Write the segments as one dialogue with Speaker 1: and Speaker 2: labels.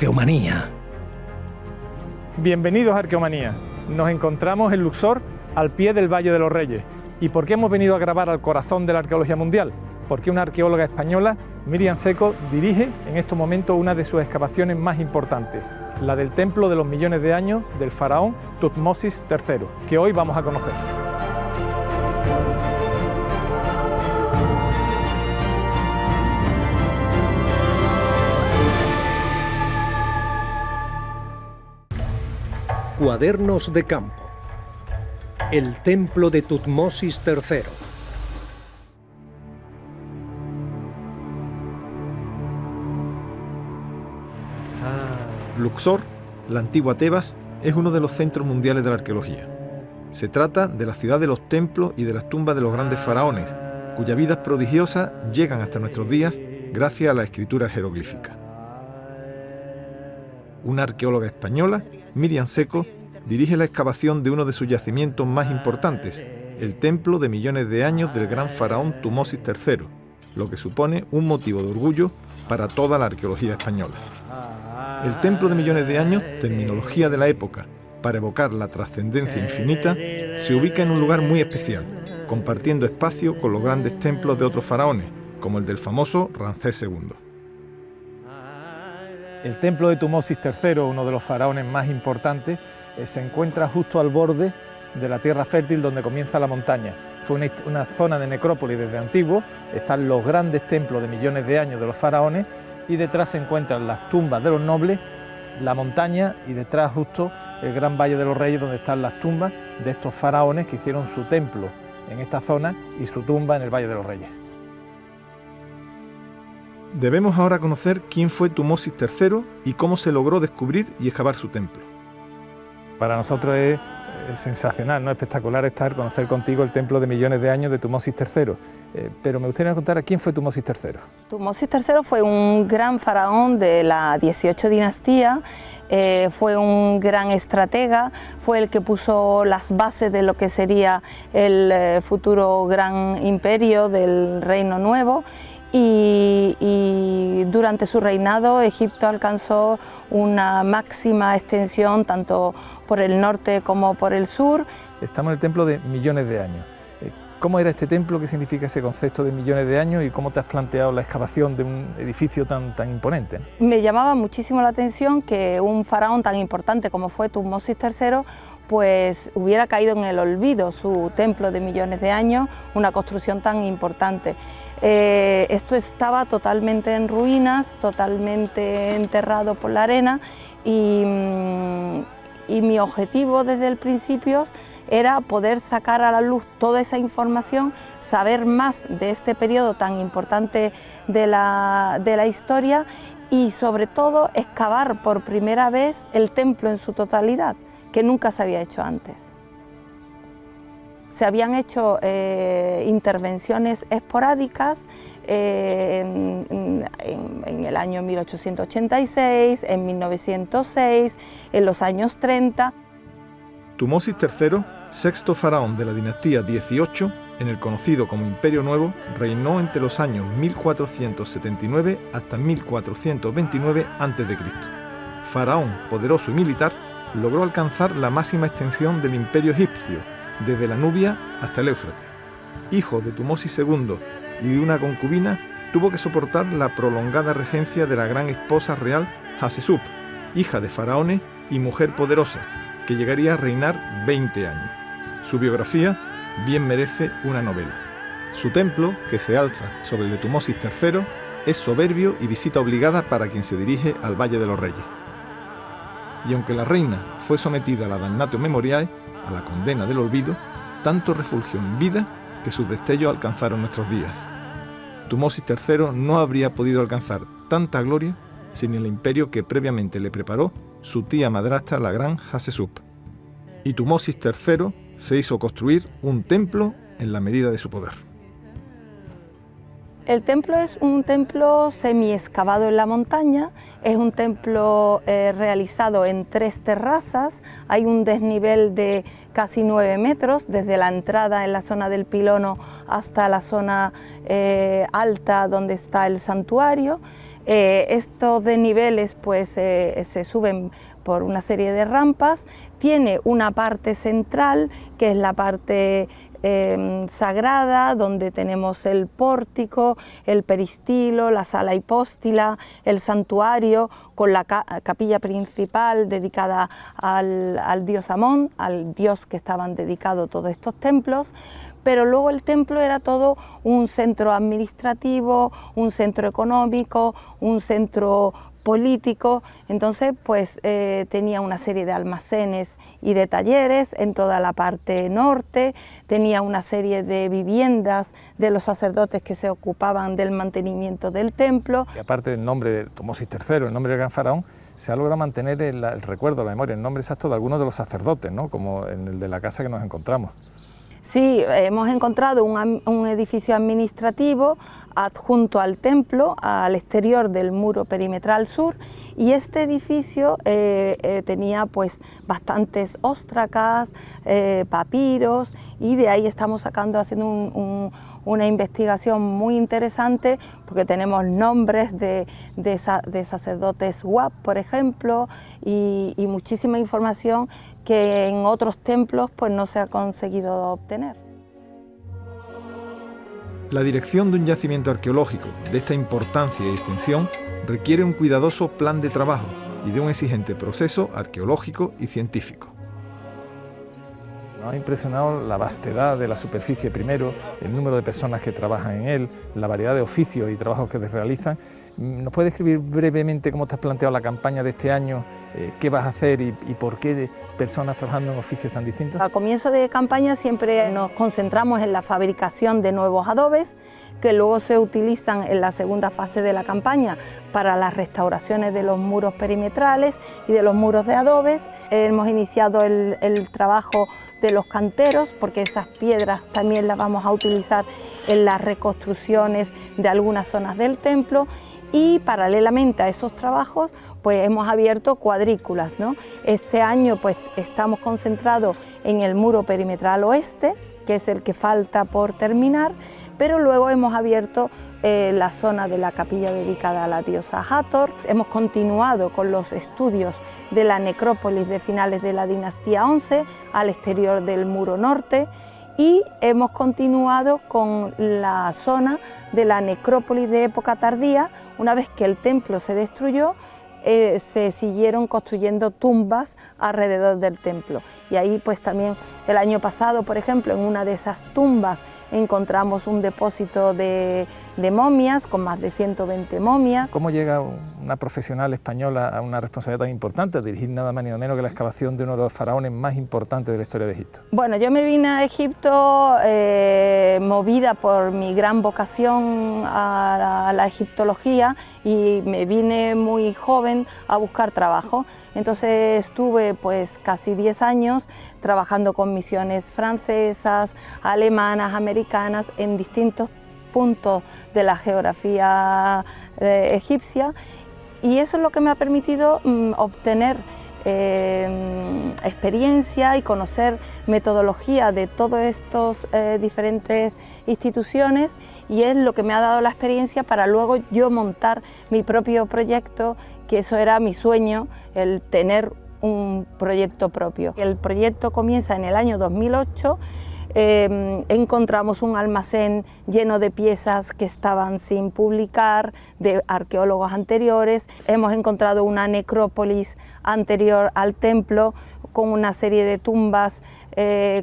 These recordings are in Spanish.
Speaker 1: Arqueomanía.
Speaker 2: Bienvenidos a Arqueomanía. Nos encontramos en Luxor, al pie del Valle de los Reyes. ¿Y por qué hemos venido a grabar al corazón de la arqueología mundial? Porque una arqueóloga española, Miriam Seco, dirige en estos momentos una de sus excavaciones más importantes, la del Templo de los Millones de Años del faraón Tutmosis III, que hoy vamos a conocer.
Speaker 1: Cuadernos de campo. El templo de Tutmosis III.
Speaker 3: Luxor, la antigua Tebas, es uno de los centros mundiales de la arqueología. Se trata de la ciudad de los templos y de las tumbas de los grandes faraones, cuyas vidas prodigiosas llegan hasta nuestros días gracias a la escritura jeroglífica. Una arqueóloga española, Miriam Seco, dirige la excavación de uno de sus yacimientos más importantes, el templo de millones de años del gran faraón Tutmosis III, lo que supone un motivo de orgullo para toda la arqueología española. El templo de millones de años, terminología de la época, para evocar la trascendencia infinita, se ubica en un lugar muy especial, compartiendo espacio con los grandes templos de otros faraones, como el del famoso Ramsés II.
Speaker 2: El templo de Tutmosis III, uno de los faraones más importantes, se encuentra justo al borde de la tierra fértil donde comienza la montaña. Fue una zona de necrópolis desde antiguo, están los grandes templos de millones de años de los faraones y detrás se encuentran las tumbas de los nobles, la montaña y detrás justo el gran Valle de los Reyes donde están las tumbas de estos faraones que hicieron su templo en esta zona y su tumba en el Valle de los Reyes.
Speaker 3: Debemos ahora conocer quién fue Tutmosis III y cómo se logró descubrir y excavar su templo.
Speaker 2: Para nosotros es sensacional, ¿no? Espectacular conocer contigo el templo de millones de años de Tutmosis III. Pero me gustaría contar a quién fue Tutmosis III.
Speaker 4: Tutmosis III fue un gran faraón de la 18 dinastía, fue un gran estratega, fue el que puso las bases de lo que sería el futuro gran imperio del Reino Nuevo. Y durante su reinado Egipto alcanzó una máxima extensión tanto por el norte como por el sur.
Speaker 2: Estamos en el templo de millones de años. ¿Cómo era este templo? ¿Qué significa ese concepto de millones de años? ¿Y cómo te has planteado la excavación de un edificio tan imponente?
Speaker 4: Me llamaba muchísimo la atención que un faraón tan importante como fue Tutmosis III pues hubiera caído en el olvido su templo de millones de años, una construcción tan importante. Esto estaba totalmente en ruinas, totalmente enterrado por la arena y mi objetivo desde el principio era poder sacar a la luz toda esa información, saber más de este periodo tan importante de la historia y sobre todo excavar por primera vez el templo en su totalidad, que nunca se había hecho antes. Se habían hecho intervenciones esporádicas en el año 1886, en 1906, en los años 30.
Speaker 3: Tutmosis III, sexto faraón de la dinastía 18, en el conocido como Imperio Nuevo, reinó entre los años 1479 hasta 1429 a.C. Faraón poderoso y militar, logró alcanzar la máxima extensión del imperio egipcio, desde la Nubia hasta el Éufrates. Hijo de Tutmosis II y de una concubina, tuvo que soportar la prolongada regencia de la gran esposa real Hatshepsut, hija de faraones y mujer poderosa, que llegaría a reinar 20 años. Su biografía bien merece una novela. Su templo, que se alza sobre el de Tutmosis III, es soberbio y visita obligada para quien se dirige al Valle de los Reyes. Y aunque la reina fue sometida a la damnatio memoriae, a la condena del olvido, tanto refulgió en vida que sus destellos alcanzaron nuestros días. Tutmosis III no habría podido alcanzar tanta gloria sin el imperio que previamente le preparó su tía madrastra, la gran Hatshepsut. Y Tutmosis III se hizo construir un templo en la medida de su poder.
Speaker 4: El templo es un templo semi-excavado en la montaña, es un templo realizado en 3 terrazas, hay un desnivel de casi 9 metros, desde la entrada en la zona del pilono hasta la zona alta donde está el santuario. Estos desniveles pues se suben por una serie de rampas, tiene una parte central que es la parte sagrada, donde tenemos el pórtico, el peristilo, la sala hipóstila, el santuario con la capilla principal dedicada al dios Amón, al dios que estaban dedicados todos estos templos, pero luego el templo era todo un centro administrativo, un centro económico, un centro político. Entonces pues tenía una serie de almacenes y de talleres en toda la parte norte, tenía una serie de viviendas de los sacerdotes que se ocupaban del mantenimiento del templo.
Speaker 2: Y aparte del nombre de Tutmosis III, el nombre del gran faraón, se ha logrado mantener el recuerdo, la memoria, el nombre exacto de algunos de los sacerdotes, ¿no? Como en el de la casa que nos encontramos.
Speaker 4: Sí, hemos encontrado un edificio administrativo adjunto al templo, al exterior del muro perimetral sur, y este edificio tenía pues bastantes óstracas, papiros, y de ahí estamos haciendo una investigación muy interesante, porque tenemos nombres de sacerdotes Wap, por ejemplo, y muchísima información que en otros templos pues no se ha conseguido obtener.
Speaker 3: La dirección de un yacimiento arqueológico de esta importancia y extensión requiere un cuidadoso plan de trabajo y de un exigente proceso arqueológico y científico.
Speaker 2: Nos ha impresionado la vastedad de la superficie primero, el número de personas que trabajan en él, la variedad de oficios y trabajos que se realizan. ¿Nos puedes describir brevemente cómo te has planteado la campaña de este año, qué vas a hacer y por qué personas trabajando en oficios tan distintos?
Speaker 4: A comienzo de campaña siempre nos concentramos en la fabricación de nuevos adobes, que luego se utilizan en la segunda fase de la campaña para las restauraciones de los muros perimetrales y de los muros de adobes. Hemos iniciado el trabajo de los canteros, porque esas piedras también las vamos a utilizar en las reconstrucciones de algunas zonas del templo, y paralelamente a esos trabajos pues hemos abierto cuadrículas, ¿no? Este año pues estamos concentrados en el muro perimetral oeste, que es el que falta por terminar, pero luego hemos abierto la zona de la capilla dedicada a la diosa Hathor. Hemos continuado con los estudios de la necrópolis de finales de la dinastía 11 al exterior del muro norte, y hemos continuado con la zona de la necrópolis de época tardía. Una vez que el templo se destruyó, se siguieron construyendo tumbas alrededor del templo, y ahí pues también el año pasado, por ejemplo, en una de esas tumbas encontramos un depósito de momias, con más de 120 momias.
Speaker 2: ¿Cómo llega una profesional española a una responsabilidad tan importante, a dirigir nada más ni nada menos que la excavación de uno de los faraones más importantes de la historia de Egipto?
Speaker 4: Bueno, yo me vine a Egipto movida por mi gran vocación a la egiptología, y me vine muy joven a buscar trabajo. Entonces estuve pues casi 10 años trabajando con misiones francesas, alemanas, americanas, en distintos puntos de la geografía egipcia, y eso es lo que me ha permitido obtener experiencia y conocer metodología de todas estas diferentes instituciones, y es lo que me ha dado la experiencia para luego yo montar mi propio proyecto, que eso era mi sueño, el tener un proyecto propio. El proyecto comienza en el año 2008. Encontramos un almacén lleno de piezas que estaban sin publicar, de arqueólogos anteriores. Hemos encontrado una necrópolis anterior al templo con una serie de tumbas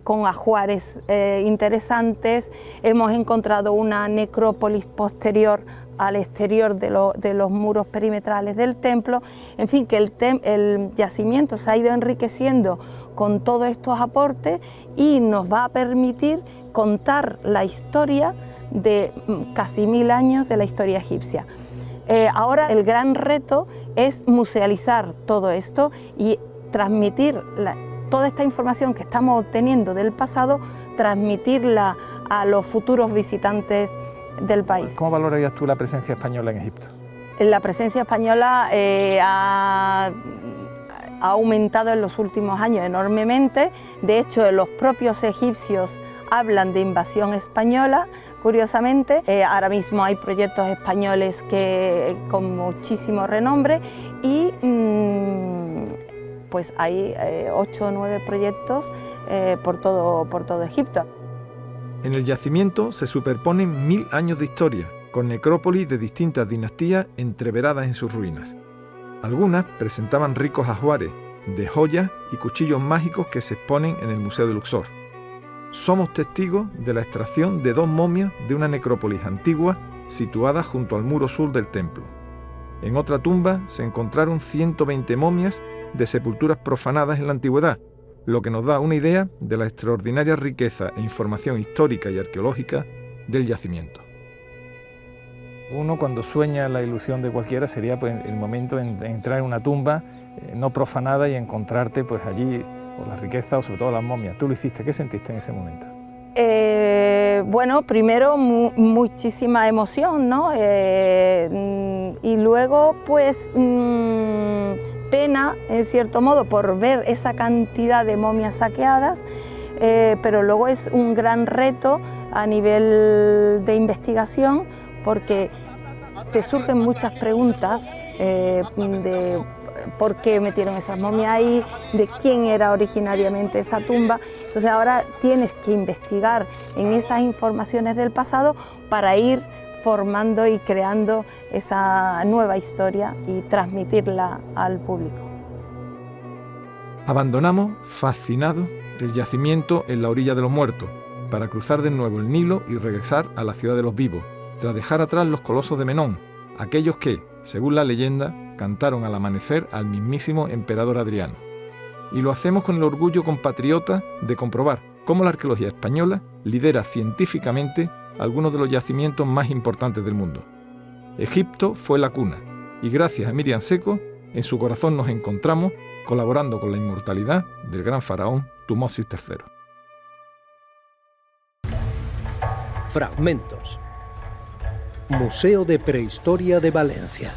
Speaker 4: con ajuares interesantes. Hemos encontrado una necrópolis posterior al exterior de los muros perimetrales del templo. En fin, que el yacimiento se ha ido enriqueciendo con todos estos aportes, y nos va a permitir contar la historia de casi 1000 años de la historia egipcia. Ahora el gran reto es musealizar todo esto y transmitir toda esta información que estamos obteniendo del pasado, transmitirla a los futuros visitantes del país.
Speaker 2: ¿Cómo valorarías tú la presencia española en Egipto?
Speaker 4: La presencia española ha aumentado en los últimos años enormemente. De hecho, los propios egipcios hablan de invasión española, curiosamente. Ahora mismo hay proyectos españoles con muchísimo renombre y pues hay 8 o 9 proyectos por todo Egipto.
Speaker 3: En el yacimiento se superponen 1000 años de historia, con necrópolis de distintas dinastías entreveradas en sus ruinas. Algunas presentaban ricos ajuares de joyas y cuchillos mágicos que se exponen en el Museo de Luxor. Somos testigos de la extracción de 2 momias de una necrópolis antigua situada junto al muro sur del templo. En otra tumba se encontraron 120 momias de sepulturas profanadas en la antigüedad, lo que nos da una idea de la extraordinaria riqueza e información histórica y arqueológica del yacimiento.
Speaker 2: Uno, cuando sueña la ilusión de cualquiera, sería pues, el momento de entrar en una tumba no profanada y encontrarte pues, allí o la riqueza o sobre todo las momias. Tú lo hiciste, ¿qué sentiste en ese momento?
Speaker 4: Bueno, primero muchísima emoción, ¿no? Y luego pues pena, en cierto modo, por ver esa cantidad de momias saqueadas, pero luego es un gran reto a nivel de investigación, porque te surgen muchas preguntas de por qué metieron esas momias ahí, de quién era originariamente esa tumba. Entonces ahora tienes que investigar en esas informaciones del pasado para ir formando y creando esa nueva historia y transmitirla al público.
Speaker 3: Abandonamos, fascinados, el yacimiento en la orilla de los muertos, para cruzar de nuevo el Nilo y regresar a la ciudad de los vivos, tras dejar atrás los colosos de Menón, aquellos que, según la leyenda, cantaron al amanecer al mismísimo emperador Adriano. Y lo hacemos con el orgullo compatriota de comprobar cómo la arqueología española lidera científicamente algunos de los yacimientos más importantes del mundo. Egipto fue la cuna, y gracias a Miriam Seco, en su corazón nos encontramos colaborando con la inmortalidad del gran faraón Tutmosis III.
Speaker 1: Fragmentos. Museo de Prehistoria de Valencia.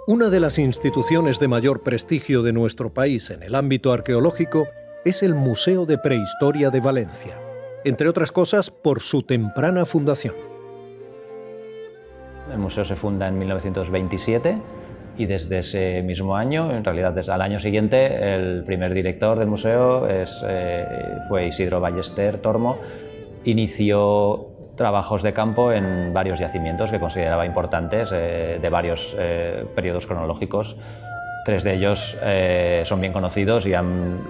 Speaker 1: Una de las instituciones de mayor prestigio de nuestro país en el ámbito arqueológico es el Museo de Prehistoria de Valencia, entre otras cosas por su temprana fundación.
Speaker 5: El museo se funda en 1927 y desde ese mismo año, en realidad desde el año siguiente, el primer director del museo fue Isidro Ballester Tormo. Inició trabajos de campo en varios yacimientos que consideraba importantes de varios periodos cronológicos. 3 de ellos son bien conocidos y han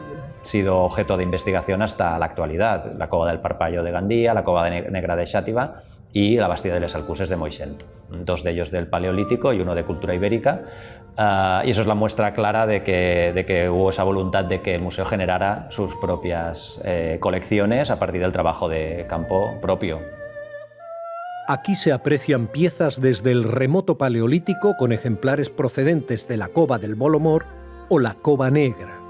Speaker 5: sido objeto de investigación hasta la actualidad: la Cova del Parpallo de Gandía, la Cova Negra de Xàtiva y la Bastida de les Alcuses de Moixent, 2 de ellos del Paleolítico y uno de cultura ibérica. Y eso es la muestra clara de que hubo esa voluntad de que el museo generara sus propias colecciones a partir del trabajo de campo propio.
Speaker 1: Aquí se aprecian piezas desde el remoto Paleolítico con ejemplares procedentes de la Cova del Bolomor o la Cova Negra.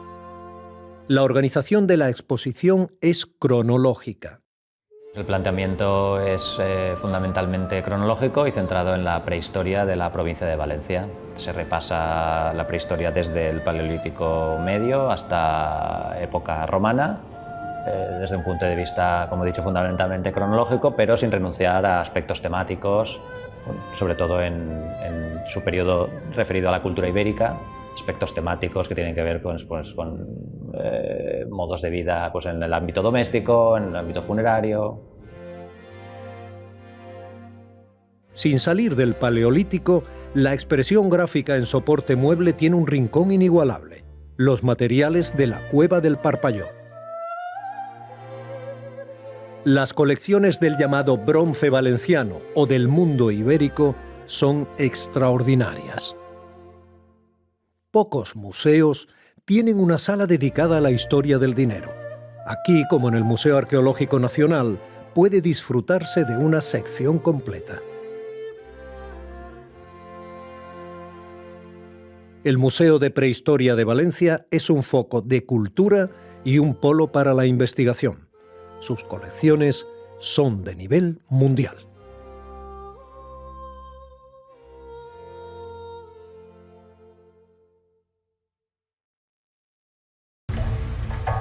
Speaker 1: La organización de la exposición es cronológica.
Speaker 5: El planteamiento es fundamentalmente cronológico y centrado en la prehistoria de la provincia de Valencia. Se repasa la prehistoria desde el Paleolítico medio hasta época romana, desde un punto de vista, como he dicho, fundamentalmente cronológico, pero sin renunciar a aspectos temáticos, sobre todo en su periodo referido a la cultura ibérica, aspectos temáticos que tienen que ver con modos de vida pues, en el ámbito doméstico, en el ámbito funerario.
Speaker 1: Sin salir del Paleolítico, la expresión gráfica en soporte mueble tiene un rincón inigualable: los materiales de la Cueva del Parpalloz. Las colecciones del llamado bronce valenciano o del mundo ibérico son extraordinarias. Pocos museos tienen una sala dedicada a la historia del dinero. Aquí, como en el Museo Arqueológico Nacional, puede disfrutarse de una sección completa. El Museo de Prehistoria de Valencia es un foco de cultura y un polo para la investigación. Sus colecciones son de nivel mundial.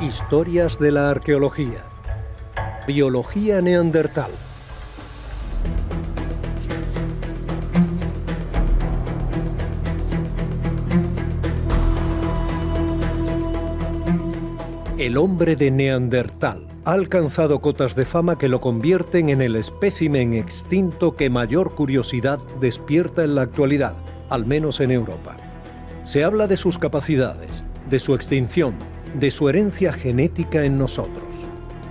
Speaker 1: Historias de la arqueología. Biología neandertal. El hombre de Neandertal ha alcanzado cotas de fama que lo convierten en el espécimen extinto que mayor curiosidad despierta en la actualidad, al menos en Europa. Se habla de sus capacidades, de su extinción, de su herencia genética en nosotros.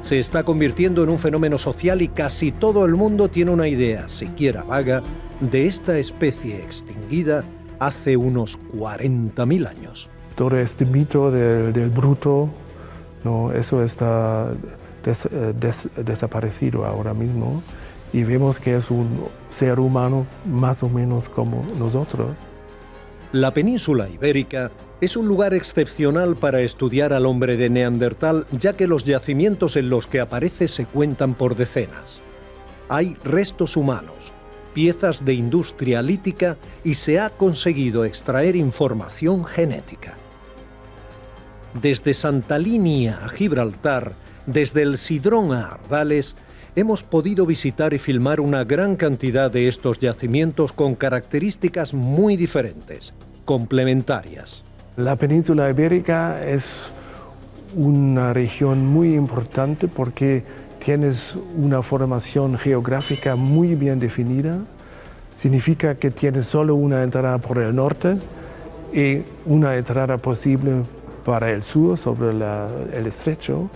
Speaker 1: Se está convirtiendo en un fenómeno social y casi todo el mundo tiene una idea, siquiera vaga, de esta especie extinguida hace unos 40.000 años.
Speaker 6: Todo este mito del bruto, no, eso está desaparecido ahora mismo y vemos que es un ser humano más o menos como nosotros.
Speaker 1: La península ibérica es un lugar excepcional para estudiar al hombre de Neandertal, ya que los yacimientos en los que aparece se cuentan por decenas. Hay restos humanos, piezas de industria lítica y se ha conseguido extraer información genética. Desde Santa Linia a Gibraltar, desde el Sidrón a Ardales, hemos podido visitar y filmar una gran cantidad de estos yacimientos con características muy diferentes, complementarias.
Speaker 6: La península ibérica es una región muy importante porque tienes una formación geográfica muy bien definida. Significa que tienes solo una entrada por el norte y una entrada posible para el sur, sobre el estrecho.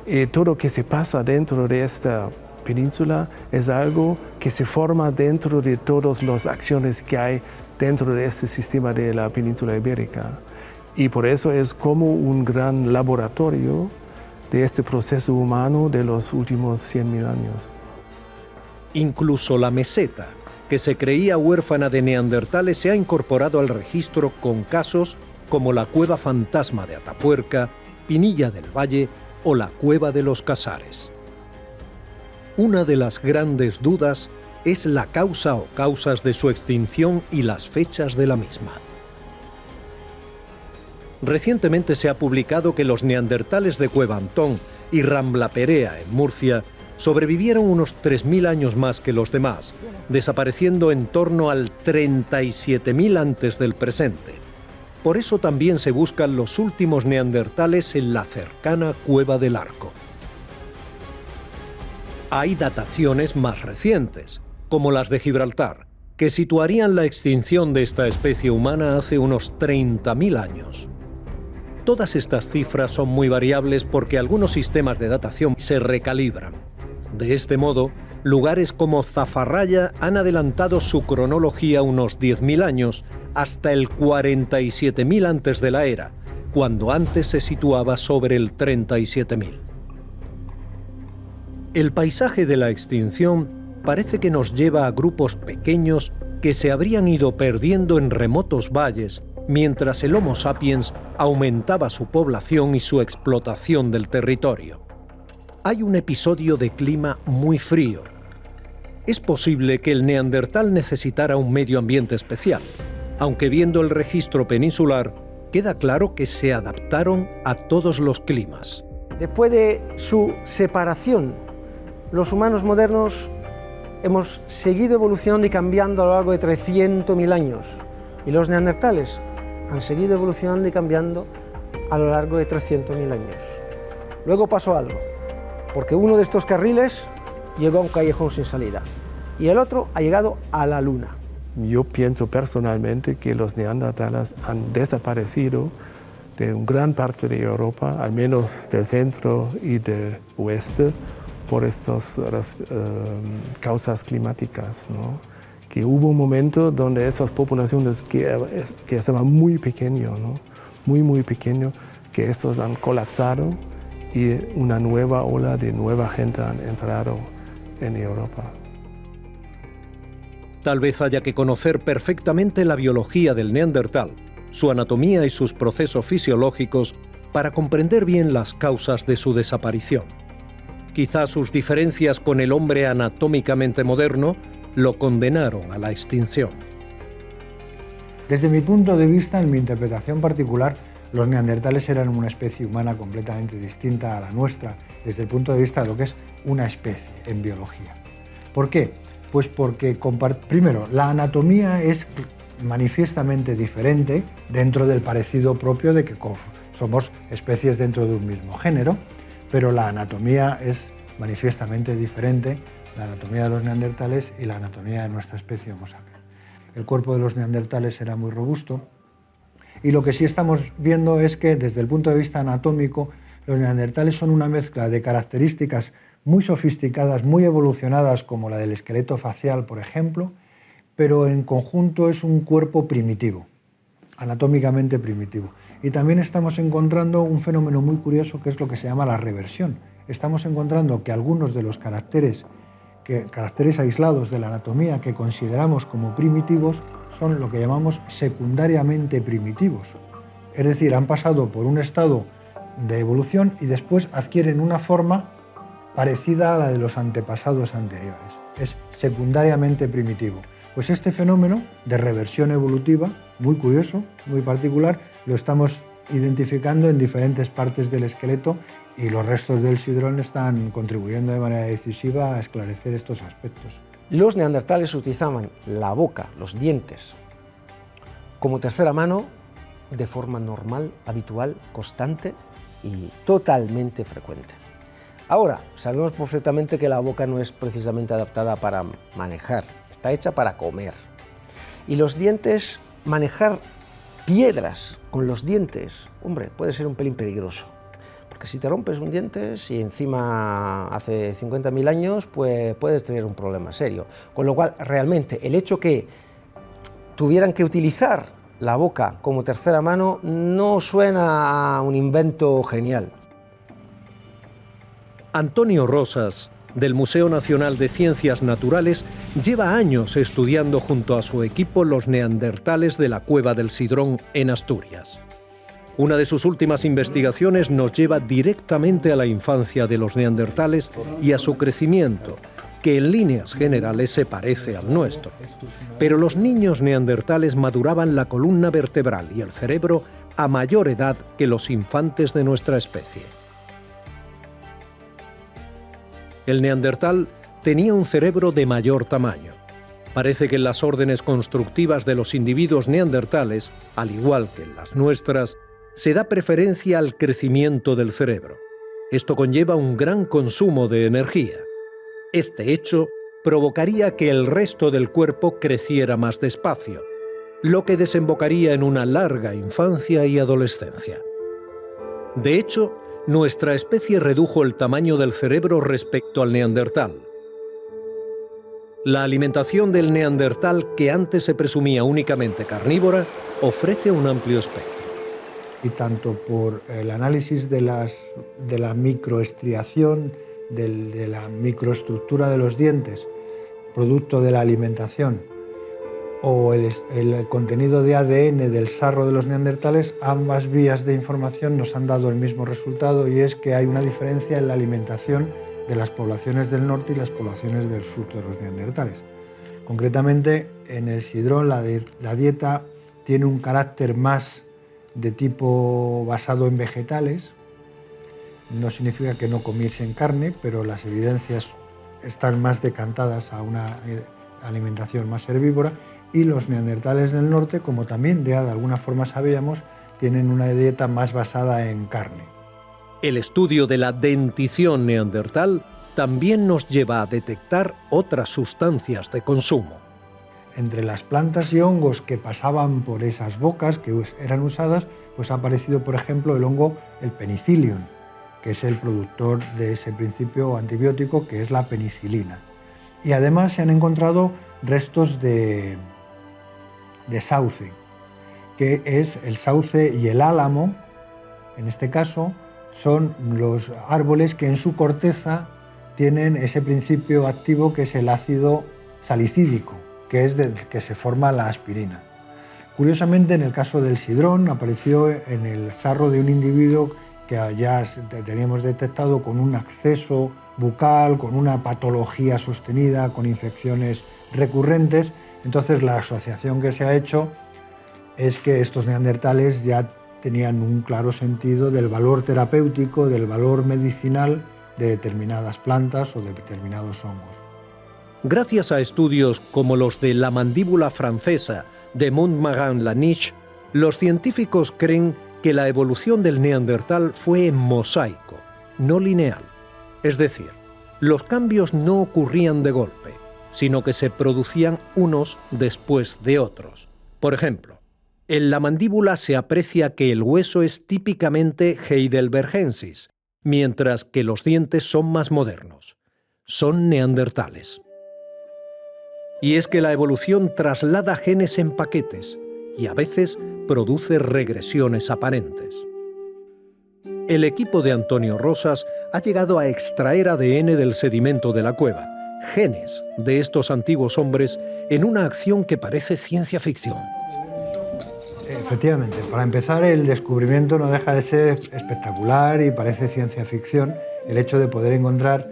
Speaker 6: Y todo lo que se pasa dentro de esta península es algo que se forma dentro de todas las acciones que hay dentro de este sistema de la península ibérica. Y por eso es como un gran laboratorio de este proceso humano de los últimos 100.000 años.
Speaker 1: Incluso la meseta, que se creía huérfana de neandertales, se ha incorporado al registro con casos como la Cueva Fantasma de Atapuerca, Pinilla del Valle o la Cueva de los Casares. Una de las grandes dudas es la causa o causas de su extinción y las fechas de la misma. Recientemente se ha publicado que los neandertales de Cueva Antón y Rambla Perea, en Murcia, sobrevivieron unos 3.000 años más que los demás, desapareciendo en torno al 37.000 antes del presente. Por eso también se buscan los últimos neandertales en la cercana Cueva del Arco. Hay dataciones más recientes, como las de Gibraltar, que situarían la extinción de esta especie humana hace unos 30.000 años. Todas estas cifras son muy variables porque algunos sistemas de datación se recalibran. De este modo, lugares como Zafarraya han adelantado su cronología unos 10.000 años hasta el 47.000 antes de la era, cuando antes se situaba sobre el 37.000. El paisaje de la extinción parece que nos lleva a grupos pequeños que se habrían ido perdiendo en remotos valles mientras el Homo sapiens aumentaba su población y su explotación del territorio. Hay un episodio de clima muy frío. Es posible que el neandertal necesitara un medio ambiente especial, aunque viendo el registro peninsular, queda claro que se adaptaron a todos los climas.
Speaker 7: Después de su separación, los humanos modernos hemos seguido evolucionando y cambiando a lo largo de 300.000 años, y los neandertales han seguido evolucionando y cambiando a lo largo de 300.000 años. Luego pasó algo, porque uno de estos carriles llegó a un callejón sin salida y el otro ha llegado a la Luna.
Speaker 6: Yo pienso personalmente que los neandertales han desaparecido de una gran parte de Europa, al menos del centro y del oeste, por estas causas climáticas, ¿no? Que hubo un momento donde esas poblaciones que estaban muy pequeños, ¿no? muy pequeños, que estos han colapsado y una nueva ola de nueva gente han entrado en Europa.
Speaker 1: Tal vez haya que conocer perfectamente la biología del neandertal, su anatomía y sus procesos fisiológicos para comprender bien las causas de su desaparición. Quizá sus diferencias con el hombre anatómicamente moderno lo condenaron a la extinción.
Speaker 8: Desde mi punto de vista, en mi interpretación particular, Los neandertales eran una especie humana completamente distinta a la nuestra desde el punto de vista de lo que es una especie en biología. ¿Por qué? Pues porque, primero, la anatomía es manifiestamente diferente dentro del parecido propio de que somos especies dentro de un mismo género, pero la anatomía es manifiestamente diferente, la anatomía de los neandertales y la anatomía de nuestra especie Homo sapiens. El cuerpo de los neandertales era muy robusto y lo que sí estamos viendo es que desde el punto de vista anatómico los neandertales son una mezcla de características muy sofisticadas, muy evolucionadas como la del esqueleto facial, por ejemplo, pero en conjunto es un cuerpo primitivo, anatómicamente primitivo. Y también estamos encontrando un fenómeno muy curioso que es lo que se llama la reversión. Estamos encontrando que algunos de los caracteres aislados de la anatomía que consideramos como primitivos son lo que llamamos secundariamente primitivos. Es decir, han pasado por un estado de evolución y después adquieren una forma parecida a la de los antepasados anteriores. Es secundariamente primitivo. Pues este fenómeno de reversión evolutiva, muy curioso, muy particular, lo estamos identificando en diferentes partes del esqueleto y los restos del sidrón están contribuyendo de manera decisiva a esclarecer estos aspectos.
Speaker 7: Los neandertales utilizaban la boca, los dientes, como tercera mano de forma normal, habitual, constante y totalmente frecuente. Ahora, sabemos perfectamente que la boca no es precisamente adaptada para manejar, está hecha para comer. Y los dientes, manejar piedras con los dientes, hombre, puede ser un pelín peligroso. Porque si te rompes un diente, si encima hace 50.000 años, pues puedes tener un problema serio. Con lo cual, realmente, el hecho que tuvieran que utilizar la boca como tercera mano no suena a un invento genial.
Speaker 1: Antonio Rosas, del Museo Nacional de Ciencias Naturales, lleva años estudiando junto a su equipo los neandertales de la Cueva del Sidrón en Asturias. Una de sus últimas investigaciones nos lleva directamente a la infancia de los neandertales y a su crecimiento, que en líneas generales se parece al nuestro. Pero los niños neandertales maduraban la columna vertebral y el cerebro a mayor edad que los infantes de nuestra especie. El neandertal tenía un cerebro de mayor tamaño. Parece que en las órdenes constructivas de los individuos neandertales, al igual que en las nuestras, se da preferencia al crecimiento del cerebro. Esto conlleva un gran consumo de energía. Este hecho provocaría que el resto del cuerpo creciera más despacio, lo que desembocaría en una larga infancia y adolescencia. De hecho, nuestra especie redujo el tamaño del cerebro respecto al neandertal. La alimentación del neandertal, que antes se presumía únicamente carnívora, ofrece un amplio espectro.
Speaker 8: Y tanto por el análisis de la microestriación, de la microestructura de los dientes, producto de la alimentación, o el contenido de ADN del sarro de los neandertales, ambas vías de información nos han dado el mismo resultado, y es que hay una diferencia en la alimentación de las poblaciones del norte y las poblaciones del sur de los neandertales. Concretamente, en el Sidrón la dieta tiene un carácter más de tipo basado en vegetales. No significa que no comiesen carne, pero las evidencias están más decantadas a una alimentación más herbívora, y los neandertales del norte, como también de alguna forma sabíamos, tienen una dieta más basada en carne.
Speaker 1: El estudio de la dentición neandertal también nos lleva a detectar otras sustancias de consumo.
Speaker 8: Entre las plantas y hongos que pasaban por esas bocas que eran usadas, pues ha aparecido, por ejemplo, el hongo, el penicillium, que es el productor de ese principio antibiótico que es la penicilina. Y además se han encontrado restos de sauce, que es el sauce y el álamo, en este caso, son los árboles que en su corteza tienen ese principio activo que es el ácido salicídico, que es del que se forma la aspirina. Curiosamente, en el caso del sidrón, apareció en el sarro de un individuo que ya teníamos detectado con un acceso bucal, con una patología sostenida, con infecciones recurrentes. Entonces, la asociación que se ha hecho es que estos neandertales ya tenían un claro sentido del valor terapéutico, del valor medicinal de determinadas plantas o de determinados hongos.
Speaker 1: Gracias a estudios como los de la mandíbula francesa de Montmarin-Laniche, los científicos creen que la evolución del neandertal fue en mosaico, no lineal. Es decir, los cambios no ocurrían de golpe, sino que se producían unos después de otros. Por ejemplo, en la mandíbula se aprecia que el hueso es típicamente heidelbergensis, mientras que los dientes son más modernos. Son neandertales. Y es que la evolución traslada genes en paquetes y a veces produce regresiones aparentes. El equipo de Antonio Rosas ha llegado a extraer ADN del sedimento de la cueva, genes de estos antiguos hombres, en una acción que parece ciencia ficción.
Speaker 8: Efectivamente, para empezar, el descubrimiento no deja de ser espectacular y parece ciencia ficción el hecho de poder encontrar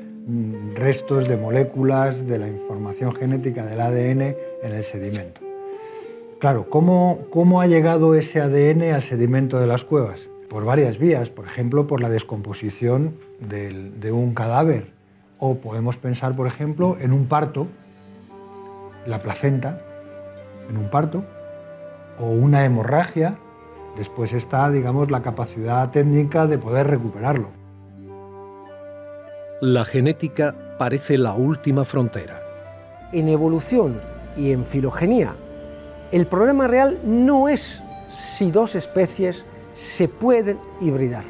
Speaker 8: restos de moléculas de la información genética del ADN en el sedimento. Claro, ¿cómo ha llegado ese ADN al sedimento de las cuevas? Por varias vías, por ejemplo, por la descomposición de un cadáver. O podemos pensar, por ejemplo, en un parto, la placenta, en un parto, o una hemorragia. Después está, digamos, la capacidad técnica de poder recuperarlo.
Speaker 1: La genética parece la última frontera.
Speaker 7: En evolución y en filogenía, el problema real no es si dos especies se pueden hibridar.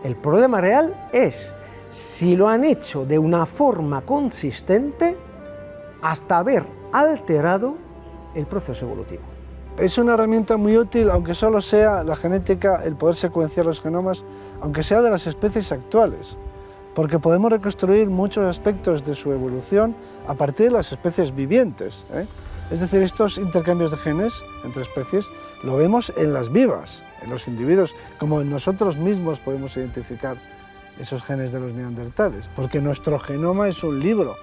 Speaker 7: El problema real es si lo han hecho de una forma consistente hasta haber alterado el proceso evolutivo.
Speaker 9: Es una herramienta muy útil, aunque solo sea la genética, el poder secuenciar los genomas, aunque sea de las especies actuales, porque podemos reconstruir muchos aspectos de su evolución a partir de las especies vivientes, ¿eh? Es decir, estos intercambios de genes entre especies lo vemos en las vivas, en los individuos, como en nosotros mismos podemos identificar esos genes de los neandertales, porque nuestro genoma es un libro,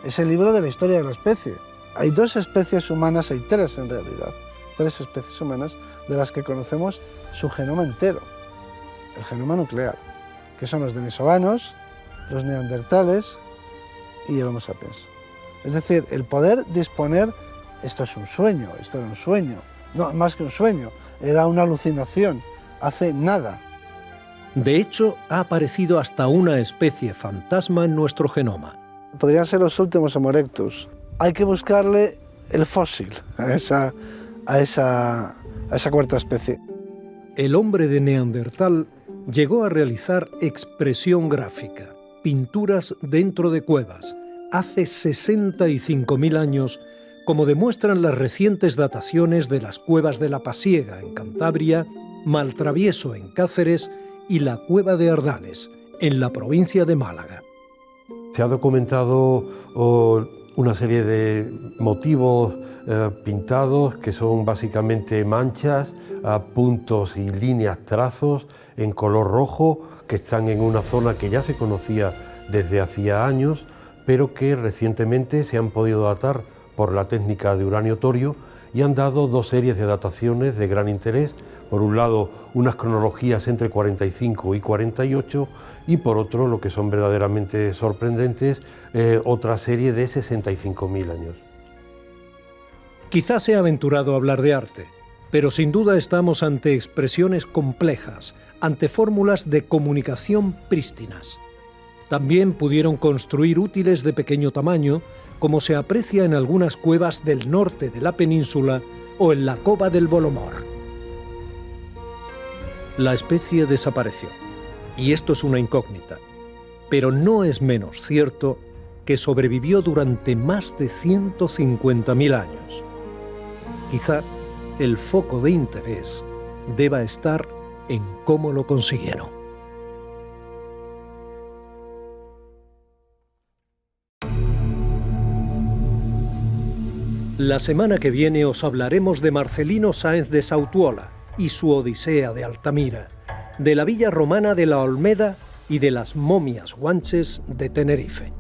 Speaker 9: es el libro de la historia de la especie. Hay dos especies humanas, hay tres en realidad, tres especies humanas de las que conocemos su genoma entero, el genoma nuclear, que son los denisovanos, los neandertales y el Homo sapiens. Es decir, el poder disponer, esto es un sueño, esto era un sueño, no, más que un sueño, era una alucinación, hace nada.
Speaker 1: De hecho, ha aparecido hasta una especie fantasma en nuestro genoma.
Speaker 9: Podrían ser los últimos Homo erectus. Hay que buscarle el fósil a esa cuarta especie.
Speaker 1: El hombre de Neandertal llegó a realizar expresión gráfica, pinturas dentro de cuevas, hace 65.000 años, como demuestran las recientes dataciones de las cuevas de la Pasiega, en Cantabria, Maltravieso, en Cáceres, y la cueva de Ardales, en la provincia de Málaga.
Speaker 10: Se ha documentado una serie de motivos pintados que son básicamente manchas, puntos y líneas, trazos en color rojo que están en una zona que ya se conocía desde hacía años, pero que recientemente se han podido datar por la técnica de uranio torio y han dado dos series de dataciones de gran interés. Por un lado, unas cronologías entre 45 y 48 y por otro, lo que son verdaderamente sorprendentes, otra serie de 65.000 años.
Speaker 1: Quizás se ha aventurado a hablar de arte, pero sin duda estamos ante expresiones complejas, ante fórmulas de comunicación prístinas. También pudieron construir útiles de pequeño tamaño, como se aprecia en algunas cuevas del norte de la península o en la cova del Bolomor. La especie desapareció, y esto es una incógnita, pero no es menos cierto que sobrevivió durante más de 150.000 años. Quizá el foco de interés deba estar en cómo lo consiguieron. La semana que viene os hablaremos de Marcelino Sáenz de Sautuola y su Odisea de Altamira, de la villa romana de la Olmeda y de las momias guanches de Tenerife.